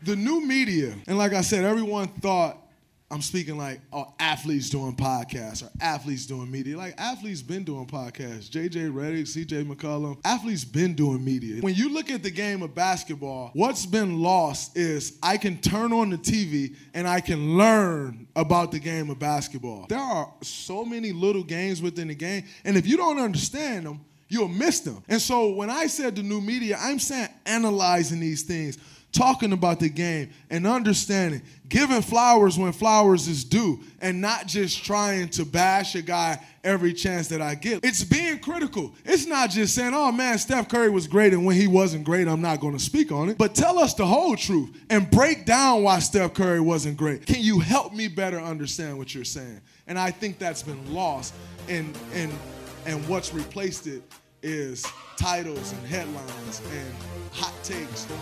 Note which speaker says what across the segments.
Speaker 1: the new media, and like I said, everyone thought I'm speaking like, oh, athletes doing podcasts or athletes doing media. Like, athletes been doing podcasts. J.J. Redick, C.J. McCollum, athletes been doing media. When you look at the game of basketball, what's been lost is I can turn on the TV and I can learn about the game of basketball. There are so many little games within the game, and if you don't understand them, you'll miss them. And so when I said the new media, I'm saying analyzing these things, talking about the game and understanding, giving flowers when flowers is due, and not just trying to bash a guy every chance that I get. It's being critical. It's not just saying, oh man, Steph Curry was great, and when he wasn't great, I'm not going to speak on it. But tell us the whole truth and break down why Steph Curry wasn't great. Can you help me better understand what you're saying? And I think that's been lost, and what's replaced it is titles and headlines and hot takes for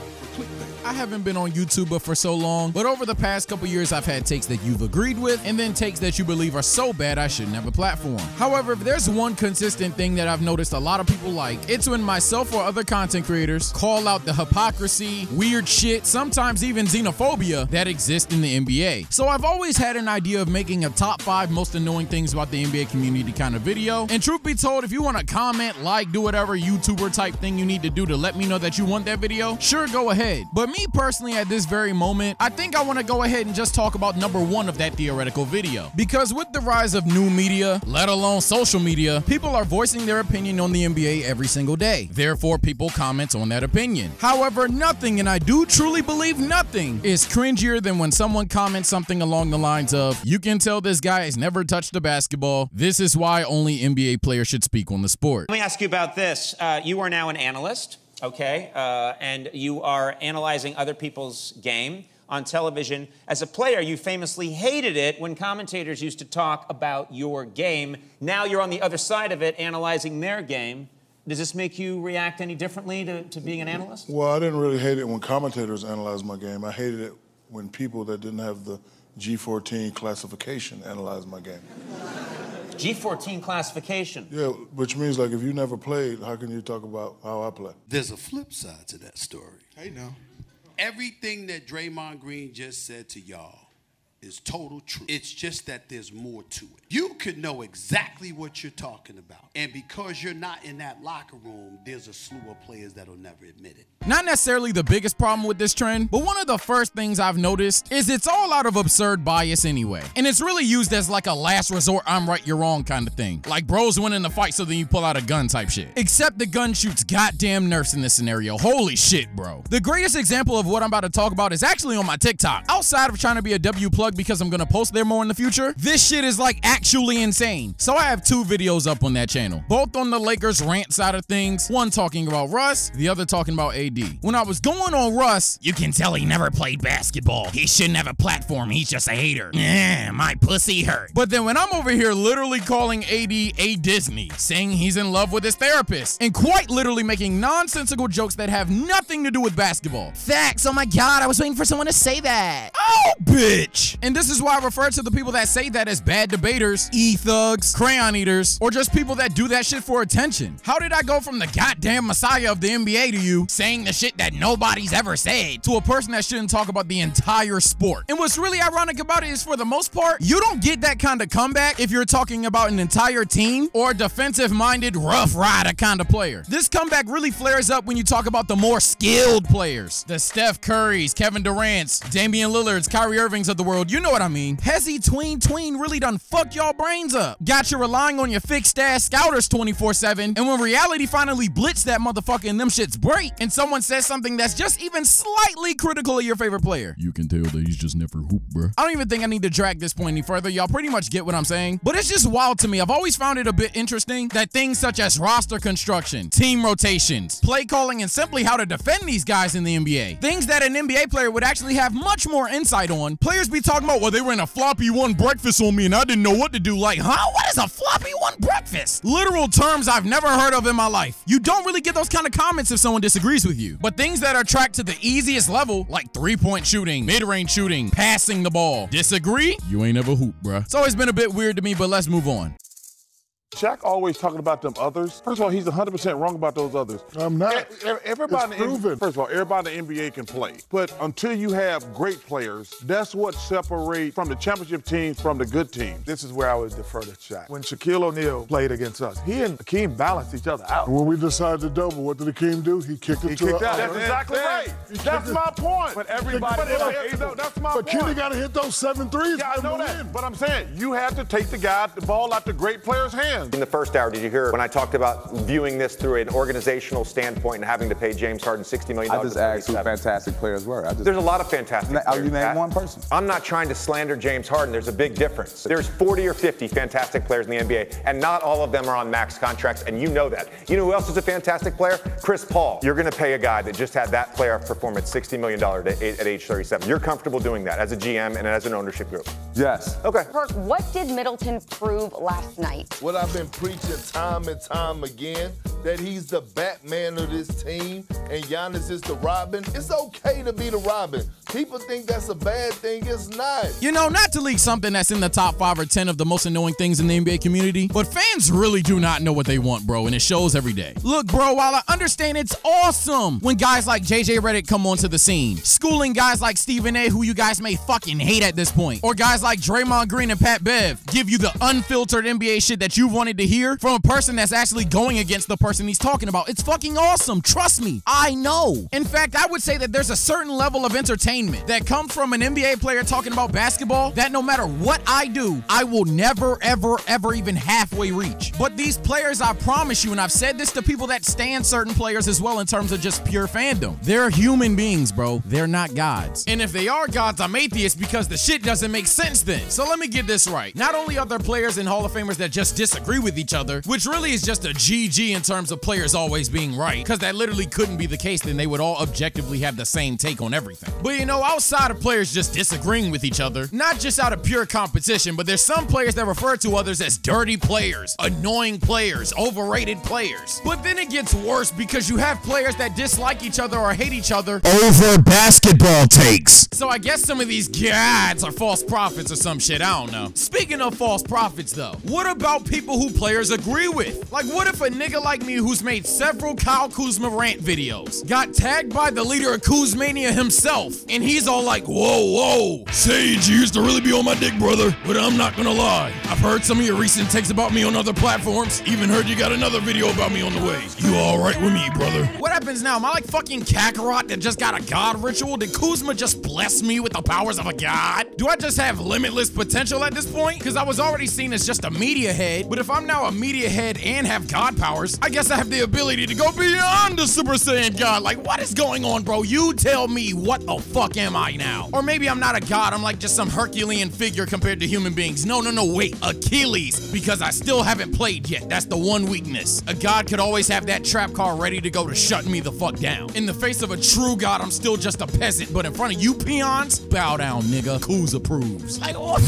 Speaker 1: clickbait.
Speaker 2: I haven't been on YouTube for so long, but over the past couple years, I've had takes that you've agreed with and then takes that you believe are so bad I shouldn't have a platform. However, if there's one consistent thing that I've noticed a lot of people like, it's when myself or other content creators call out the hypocrisy, weird shit, sometimes even xenophobia that exists in the NBA. So I've always had an idea of making a top 5 most annoying things about the NBA community kind of video. And truth be told, if you want to comment, like, do whatever YouTuber type thing you need to do to let me know that you want that video, sure, go ahead. But me personally, at this very moment, I think I want to go ahead and just talk about number 1 of that theoretical video. Because with the rise of new media, let alone social media, people are voicing their opinion on the NBA every single day. Therefore, people comment on that opinion. However, nothing, and I do truly believe nothing, is cringier than when someone comments something along the lines of, you can tell this guy has never touched a basketball. This is why only NBA players should speak on the sport.
Speaker 3: Let me ask you about this. You are now an analyst. Okay, and you are analyzing other people's game on television. As a player, you famously hated it when commentators used to talk about your game. Now you're on the other side of it, analyzing their game. Does this make you react any differently to being an analyst?
Speaker 4: Well, I didn't really hate it when commentators analyzed my game. I hated it when people that didn't have the G14 classification analyzed my game.
Speaker 3: G14 classification.
Speaker 4: Yeah, which means, like, if you never played, how can you talk about how I play?
Speaker 5: There's a flip side to that story.
Speaker 1: Hey, now.
Speaker 5: Everything that Draymond Green just said to y'all is total truth. It's just that there's more to it. You could know exactly what you're talking about. And because you're not in that locker room, there's a slew of players that'll never admit it.
Speaker 2: Not necessarily the biggest problem with this trend, but one of the first things I've noticed is it's all out of absurd bias anyway. And it's really used as like a last resort, I'm right, you're wrong kind of thing. Like bros winning the fight so then you pull out a gun type shit. Except the gun shoots goddamn nerfs in this scenario. Holy shit, bro. The greatest example of what I'm about to talk about is actually on my TikTok. Outside of trying to be a W plug because I'm gonna post there more in the future, this shit is like actually insane. So I have 2 videos up on that channel, both on the Lakers rant side of things, one talking about Russ, the other talking about AD. When I was going on Russ, you can tell he never played basketball. He shouldn't have a platform, he's just a hater. My pussy hurt. But then when I'm over here literally calling AD a Disney, saying he's in love with his therapist, and quite literally making nonsensical jokes that have nothing to do with basketball. Facts, oh my god, I was waiting for someone to say that. Oh, bitch. And this is why I refer to the people that say that as bad debaters, e-thugs, crayon eaters, or just people that do that shit for attention. How did I go from the goddamn messiah of the NBA to you saying the shit that nobody's ever said to a person that shouldn't talk about the entire sport? And what's really ironic about it is, for the most part, you don't get that kind of comeback if you're talking about an entire team or a defensive-minded, rough rider kind of player. This comeback really flares up when you talk about the more skilled players. The Steph Currys, Kevin Durant's, Damian Lillard's, Kyrie Irving's of the world, you know what I mean. Hezzy tween really done fucked y'all brains up. Got you relying on your fixed ass scouters 24/7, and when reality finally blitzed that motherfucker and them shits break, and someone says something that's just even slightly critical of your favorite player, you can tell that he's just never hooped, bruh. I don't even think I need to drag this point any further. Y'all pretty much get what I'm saying. But it's just wild to me. I've always found it a bit interesting that things such as roster construction, team rotations, play calling, and simply how to defend these guys in the NBA, things that an NBA player would actually have much more insight on, players be talking about, well, they ran a floppy one breakfast on me and I didn't know what to do. Like, huh? What is a floppy one breakfast? Literal terms I've never heard of in my life. You don't really get those kind of comments if someone disagrees with you. But things that are tracked to the easiest level, like 3-point shooting, mid-range shooting, passing the ball, disagree? You ain't ever hoop, bruh. It's always been a bit weird to me, but let's move on.
Speaker 6: Shaq always talking about them others. First of all, he's 100% wrong about those others.
Speaker 4: I'm not.
Speaker 6: Everybody
Speaker 4: It's proven.
Speaker 6: First of all, everybody in the NBA can play. But until you have great players, that's what separates from the championship teams from the good teams.
Speaker 7: This is where I would defer to Shaq. When Shaquille O'Neal played against us, he and Hakeem balanced each other out.
Speaker 4: When we decided to double, what did Hakeem do? He kicked it to
Speaker 7: kicked out.
Speaker 6: That's exactly right. That's my point.
Speaker 7: But everybody,
Speaker 6: that's my
Speaker 4: But
Speaker 6: point.
Speaker 4: Kenny got to hit those 7 threes.
Speaker 6: Yeah, I know that. But I'm saying, you have to take the ball out the great player's hands.
Speaker 8: In the first hour, did you hear when I talked about viewing this through an organizational standpoint and having to pay James Harden $60 million?
Speaker 9: I just asked who fantastic players were.
Speaker 8: There's a lot of fantastic players.
Speaker 9: You named one person.
Speaker 8: I'm not trying to slander James Harden. There's a big difference. There's 40 or 50 fantastic players in the NBA, and not all of them are on max contracts, and you know that. You know who else is a fantastic player? Chris Paul. You're going to pay a guy that just had that player perform at $60 million at age 37. You're comfortable doing that as a GM and as an ownership group?
Speaker 9: Yes.
Speaker 8: Okay.
Speaker 10: Perk, what did Middleton prove last night?
Speaker 11: What I've been preaching time and time again, that he's the Batman of this team and Giannis is the Robin. It's okay to be the Robin. People think that's a bad thing. It's not.
Speaker 2: You know, not to leak something that's in the top 5 or 10 of the most annoying things in the NBA community, but fans really do not know what they want, bro, and it shows every day. Look, bro, while I understand it's awesome when guys like JJ Redick come onto the scene, schooling guys like Stephen A, who you guys may fucking hate at this point, or guys like Draymond Green and Pat Bev give you the unfiltered NBA shit that you wanted to hear from a person that's actually going against the person he's talking about. It's fucking awesome. Trust me. I know. In fact, I would say that there's a certain level of entertainment that comes from an NBA player talking about basketball that no matter what I do, I will never, ever, ever even halfway reach. But these players, I promise you, and I've said this to people that stand certain players as well in terms of just pure fandom, they're human beings, bro. They're not gods. And if they are gods, I'm atheist because the shit doesn't make sense then. So let me get this right. Not only are there players and Hall of Famers that just disagree with each other, which really is just a GG in terms of players always being right, because that literally couldn't be the case, then they would all objectively have the same take on everything. But you know, outside of players just disagreeing with each other, not just out of pure competition, but there's some players that refer to others as dirty players, annoying players, overrated players. But then it gets worse because you have players that dislike each other or hate each other over basketball takes. So I guess some of these gods are false prophets or some shit, I don't know. Speaking of false prophets though, what about people who players agree with? Like what if a nigga like me who's made several Kyle Kuzma rant videos got tagged by the leader of Kuzmania himself and he's all like, whoa, Sage, you used to really be on my dick, brother, but I'm not gonna lie. I've heard some of your recent takes about me on other platforms, even heard you got another video about me on the way. You all right with me, brother? What happens now? Am I like fucking Kakarot that just got a god ritual? Did Kuzma just bless me with the powers of a god? Do I just have limitless potential at this point? Because I was already seen as just a media head, but if I'm now a media head and have god powers, I guess I have the ability to go beyond the Super Saiyan god. Like, what is going on, bro? You tell me, what the fuck am I now? Or maybe I'm not a god, I'm like just some Herculean figure compared to human beings. No, wait, Achilles, because I still haven't played yet. That's the one weakness. A god could always have that trap card ready to go to shut me the fuck down. In the face of a true god, I'm still just a peasant, but in front of you peons, bow down, nigga. Kuz approves. Like, what?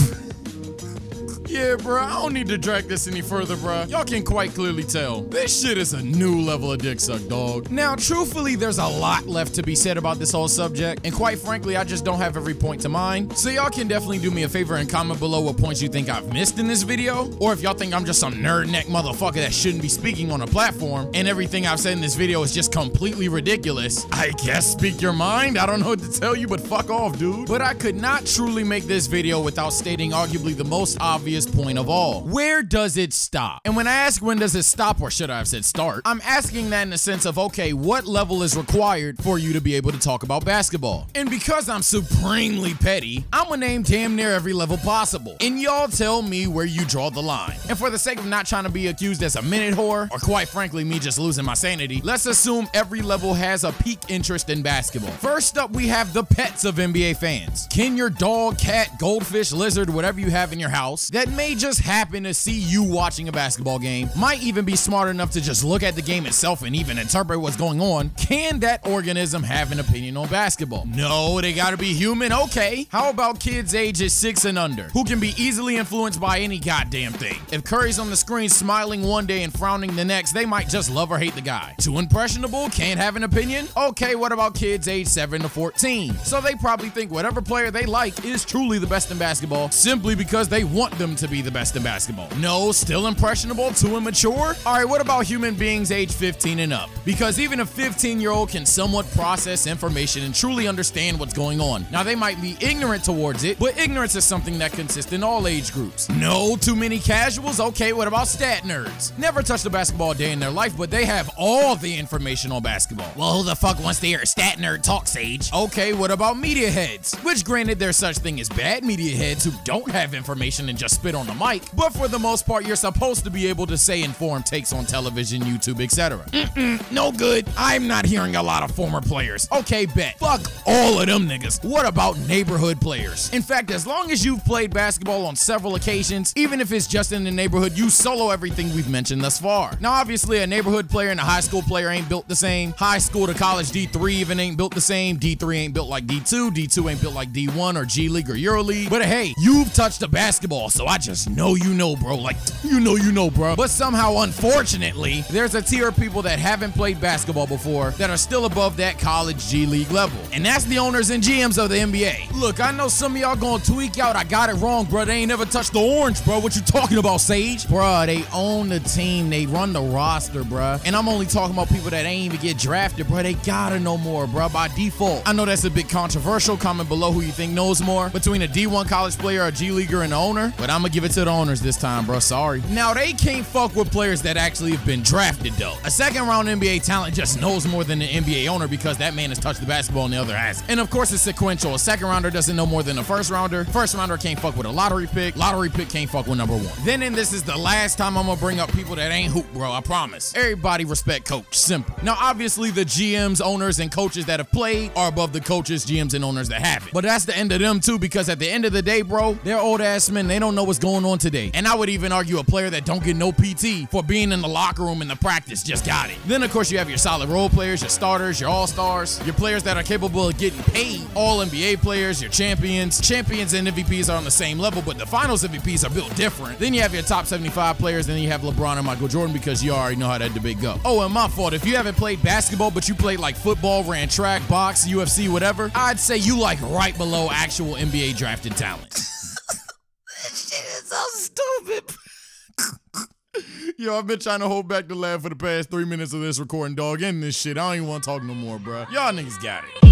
Speaker 2: Yeah, bro, I don't need to drag this any further, bro. Y'all can quite clearly tell. This shit is a new level of dick suck, dog. Now, truthfully, there's a lot left to be said about this whole subject, and quite frankly, I just don't have every point to mind. So y'all can definitely do me a favor and comment below what points you think I've missed in this video, or if y'all think I'm just some nerd neck motherfucker that shouldn't be speaking on a platform, and everything I've said in this video is just completely ridiculous. I guess speak your mind. I don't know what to tell you, but fuck off, dude. But I could not truly make this video without stating arguably the most obvious point of all. Where does it stop? And when I ask when does it stop, or should I have said start, I'm asking that in the sense of, okay, what level is required for you to be able to talk about basketball? And because I'm supremely petty, I'm gonna name damn near every level possible. And y'all tell me where you draw the line. And for the sake of not trying to be accused as a minute whore, or quite frankly, me just losing my sanity, let's assume every level has a peak interest in basketball. First up, we have the pets of NBA fans. Can your dog, cat, goldfish, lizard, whatever you have in your house that may just happen to see you watching a basketball game, might even be smart enough to just look at the game itself and even interpret what's going on, can that organism have an opinion on basketball? No, they gotta be human. Okay. How about kids ages 6 and under, who can be easily influenced by any goddamn thing? If Curry's on the screen smiling one day and frowning the next, they might just love or hate the guy. Too impressionable? Can't have an opinion? Okay, what about kids age 7 to 14? So they probably think whatever player they like is truly the best in basketball simply because they want them to be the best in basketball? No, still impressionable, too immature? All right, what about human beings age 15 and up? Because even a 15-year-old can somewhat process information and truly understand what's going on. Now, they might be ignorant towards it, but ignorance is something that consists in all age groups. No, too many casuals? Okay, what about stat nerds? Never touched a basketball a day in their life, but they have all the information on basketball. Well, who the fuck wants to hear a stat nerd talk, Sage? Okay, what about media heads? Which, granted, there's such thing as bad media heads who don't have information and just spit on the mic, but for the most part, you're supposed to be able to say informed takes on television, YouTube, etc. No good. I'm not hearing a lot of former players. Okay, bet. Fuck all of them niggas. What about neighborhood players? In fact, as long as you've played basketball on several occasions, even if it's just in the neighborhood, you solo everything we've mentioned thus far. Now, obviously, a neighborhood player and a high school player ain't built the same. High school to college D3 even ain't built the same. D3 ain't built like D2. D2 ain't built like D1 or G League or Euro League. But hey, you've touched a basketball, so I just know you know, bro. Like, you know, bro. But somehow, unfortunately, there's a tier of people that haven't played basketball before that are still above that college G League level. And that's the owners and GMs of the NBA. Look, I know some of y'all gonna tweak out. I got it wrong, bro. They ain't never touched the orange, bro. What you talking about, Sage? Bruh, they own the team. They run the roster, bruh. And I'm only talking about people that ain't even get drafted, bruh. They gotta know more, bruh, by default. I know that's a bit controversial. Comment below who you think knows more between a D1 college player, a G Leaguer, and the owner. But I'm gonna give it to the owners this time, bro. Sorry. Now, they can't fuck with players that actually have been drafted, though. A second-round NBA talent just knows more than the NBA owner because that man has touched the basketball and the other hasn't. And of course, it's sequential. A second-rounder doesn't know more than a first-rounder. First-rounder can't fuck with a lottery pick. Lottery pick can't fuck with number one. Then, and this is the last time I'm gonna bring up people that ain't hoop, bro. I promise. Everybody respect coach. Simple. Now, obviously, the GMs, owners, and coaches that have played are above the coaches, GMs, and owners that haven't. But that's the end of them, too, because at the end of the day, bro, they're old-ass men. They don't know what's going on today. And I would even argue a player that don't get no PT for being in the locker room in the practice just got it. Then, of course, you have your solid role players, your starters, your all-stars, your players that are capable of getting paid, all NBA players, your champions. Champions and MVPs are on the same level, but the finals MVPs are built different. Then you have your top 75 players, and then you have LeBron and Michael Jordan because you already know how that debate go. Oh, and my fault. If you haven't played basketball, but you played like football, ran track, box, UFC, whatever, I'd say you like right below actual NBA drafted talent. This shit is so stupid. Yo, I've been trying to hold back the laugh for the past 3 minutes of this recording, dog. End this shit. I don't even want to talk no more, bro. Y'all niggas got it.